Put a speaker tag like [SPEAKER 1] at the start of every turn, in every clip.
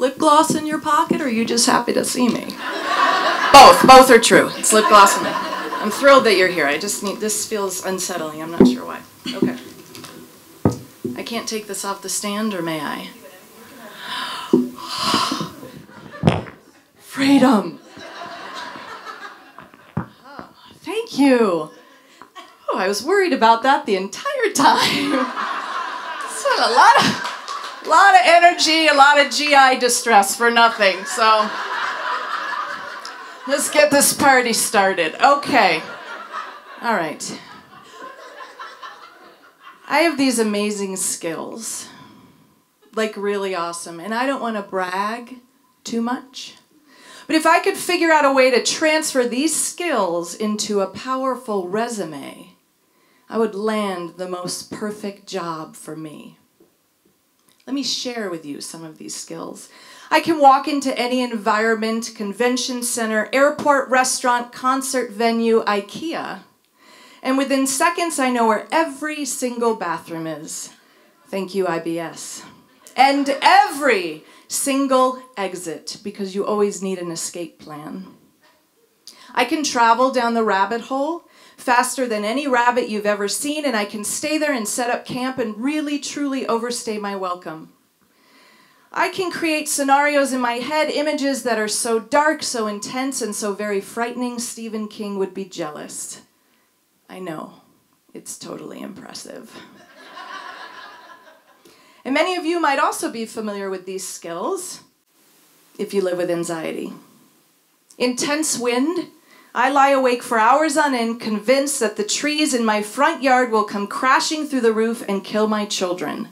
[SPEAKER 1] lip gloss in your pocket, or are you just happy to see me? Both are true. It's lip gloss. I'm thrilled that you're here. I just need, this feels unsettling. I'm not sure why. Okay. I can't take this off the stand, or may I? Freedom. Oh, thank you. Oh, I was worried about that the entire time. So a lot of energy, a lot of GI distress for nothing. So let's get this party started. Okay. All right. I have these amazing skills, like really awesome, and I don't want to brag too much. But if I could figure out a way to transfer these skills into a powerful resume, I would land the most perfect job for me. Let me share with you some of these skills. I can walk into any environment, convention center, airport, restaurant, concert venue, IKEA, and within seconds I know where every single bathroom is. Thank you, IBS. And every single exit, because you always need an escape plan. I can travel down the rabbit hole faster than any rabbit you've ever seen, and I can stay there and set up camp and really, truly overstay my welcome. I can create scenarios in my head, images that are so dark, so intense, and so very frightening, Stephen King would be jealous. I know, it's totally impressive. And many of you might also be familiar with these skills if you live with anxiety. Intense wind. I lie awake for hours on end, convinced that the trees in my front yard will come crashing through the roof and kill my children.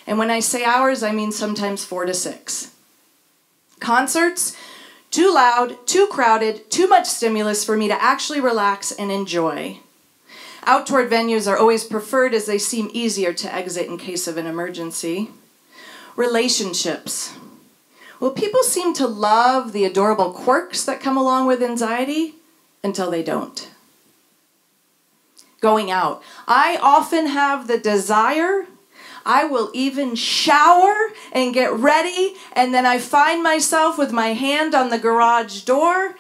[SPEAKER 1] And when I say hours, I mean sometimes 4 to 6. Concerts, too loud, too crowded, too much stimulus for me to actually relax and enjoy. Outdoor venues are always preferred as they seem easier to exit in case of an emergency. Relationships. Well, people seem to love the adorable quirks that come along with anxiety until they don't. Going out. I often have the desire, I will even shower and get ready, and then I find myself with my hand on the garage door,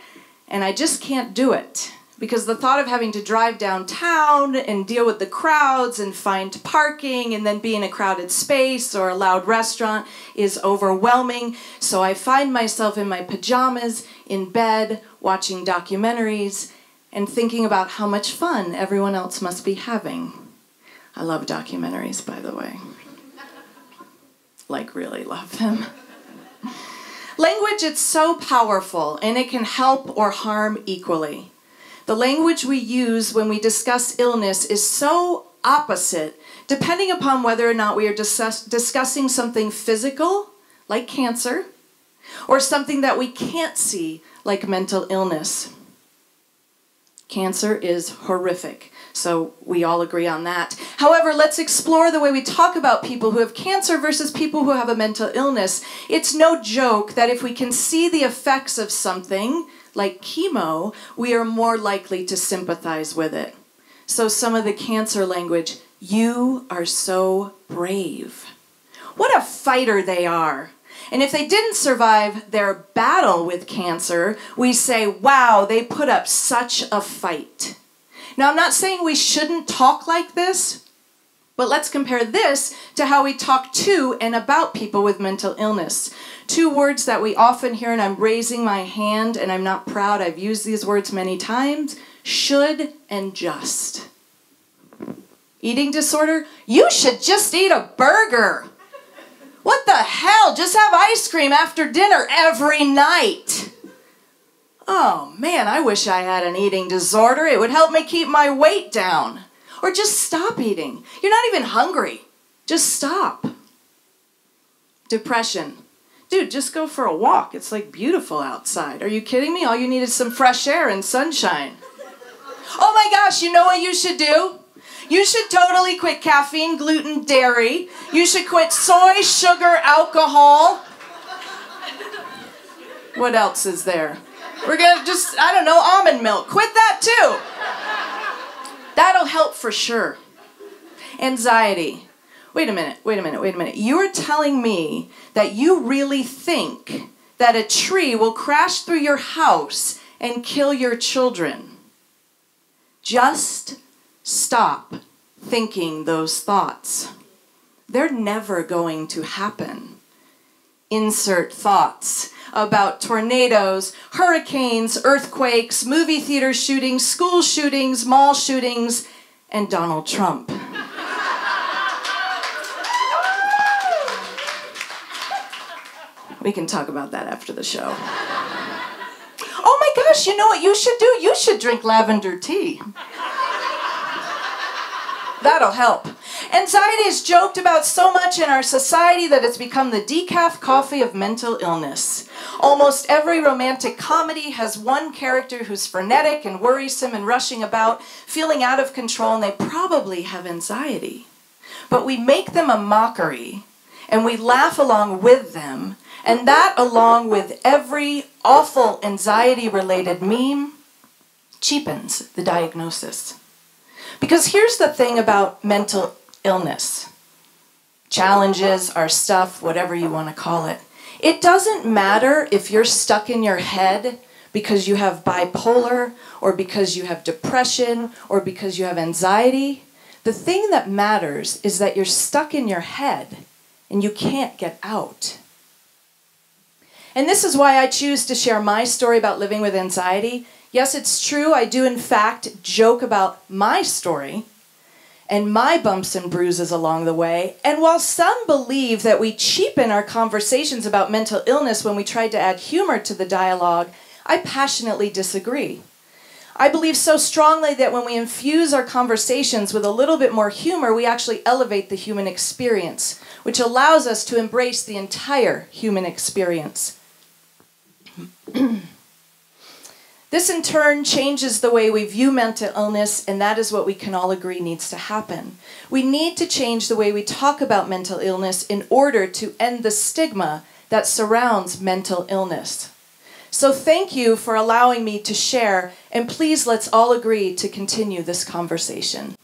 [SPEAKER 1] and I just can't do it. Because the thought of having to drive downtown and deal with the crowds and find parking and then be in a crowded space or a loud restaurant is overwhelming. So I find myself in my pajamas, in bed, watching documentaries and thinking about how much fun everyone else must be having. I love documentaries, by the way. Like, really love them. Language, it's so powerful, and it can help or harm equally. The language we use when we discuss illness is so opposite, depending upon whether or not we are discussing something physical, like cancer, or something that we can't see, like mental illness. Cancer is horrific, so we all agree on that. However, let's explore the way we talk about people who have cancer versus people who have a mental illness. It's no joke that if we can see the effects of something, like chemo, we are more likely to sympathize with it. So some of the cancer language, you are so brave. What a fighter they are. And if they didn't survive their battle with cancer, we say, wow, they put up such a fight. Now, I'm not saying we shouldn't talk like this, but let's compare this to how we talk to and about people with mental illness. 2 words that we often hear, and I'm raising my hand, and I'm not proud, I've used these words many times, should and just. Eating disorder, you should just eat a burger. What the hell, just have ice cream after dinner every night. Oh man, I wish I had an eating disorder. It would help me keep my weight down. Or just stop eating. You're not even hungry. Just stop. Depression. Dude, just go for a walk. It's like beautiful outside. Are you kidding me? All you need is some fresh air and sunshine. Oh my gosh, you know what you should do? You should totally quit caffeine, gluten, dairy. You should quit soy, sugar, alcohol. What else is there? We're gonna just, I don't know, almond milk. Quit that too. That'll help for sure. Anxiety. wait a minute. You're telling me that you really think that a tree will crash through your house and kill your children. Just stop thinking those thoughts. They're never going to happen. Insert thoughts about tornadoes, hurricanes, earthquakes, movie theater shootings, school shootings, mall shootings, and Donald Trump. We can talk about that after the show. Oh my gosh, you know what you should do? You should drink lavender tea. That'll help. Anxiety is joked about so much in our society that it's become the decaf coffee of mental illness. Almost every romantic comedy has one character who's frenetic and worrisome and rushing about, feeling out of control, and they probably have anxiety. But we make them a mockery, and we laugh along with them, and that, along with every awful anxiety-related meme, cheapens the diagnosis. Because here's the thing about mental illness. Challenges, our stuff, whatever you want to call it. It doesn't matter if you're stuck in your head because you have bipolar, or because you have depression, or because you have anxiety. The thing that matters is that you're stuck in your head and you can't get out. And this is why I choose to share my story about living with anxiety. Yes, it's true, I do in fact joke about my story and my bumps and bruises along the way. And while some believe that we cheapen our conversations about mental illness when we try to add humor to the dialogue, I passionately disagree. I believe so strongly that when we infuse our conversations with a little bit more humor, we actually elevate the human experience, which allows us to embrace the entire human experience. This in turn changes the way we view mental illness, and that is what we can all agree needs to happen. We need to change the way we talk about mental illness in order to end the stigma that surrounds mental illness. So thank you for allowing me to share, and please let's all agree to continue this conversation.